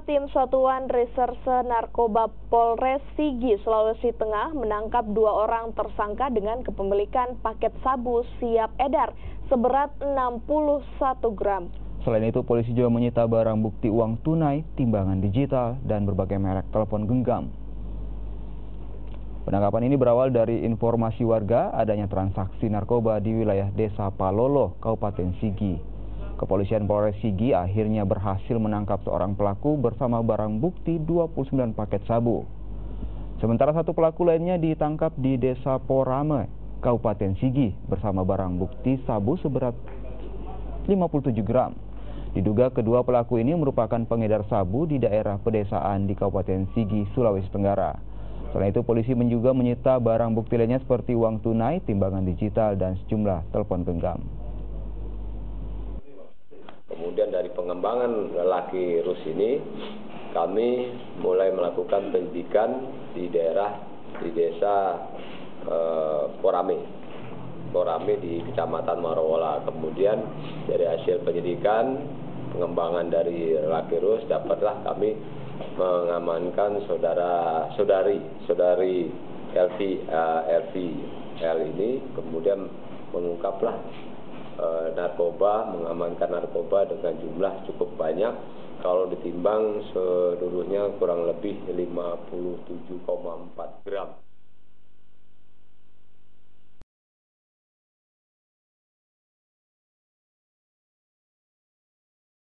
Tim Satuan Reserse Narkoba Polres Sigi, Sulawesi Tengah menangkap 2 orang tersangka dengan kepemilikan paket sabu siap edar seberat 61 gram. Selain itu, polisi juga menyita barang bukti uang tunai, timbangan digital, dan berbagai merek telepon genggam. Penangkapan ini berawal dari informasi warga adanya transaksi narkoba di wilayah Desa Palolo, Kabupaten Sigi. Kepolisian Polres Sigi akhirnya berhasil menangkap seorang pelaku bersama barang bukti 29 paket sabu. Sementara satu pelaku lainnya ditangkap di Desa Porame, Kabupaten Sigi bersama barang bukti sabu seberat 57 gram. Diduga kedua pelaku ini merupakan pengedar sabu di daerah pedesaan di Kabupaten Sigi, Sulawesi Tenggara. Selain itu, polisi juga menyita barang bukti lainnya seperti uang tunai, timbangan digital, dan sejumlah telepon genggam. Kemudian dari pengembangan lelaki Rus ini, kami mulai melakukan penyidikan di desa Porame di Kecamatan Marowola. Kemudian dari hasil penyidikan, pengembangan dari lelaki Rus, dapatlah kami mengamankan saudari LVL ini, kemudian mengungkaplah mengamankan narkoba dengan jumlah cukup banyak. Kalau ditimbang seluruhnya kurang lebih 57,4 gram.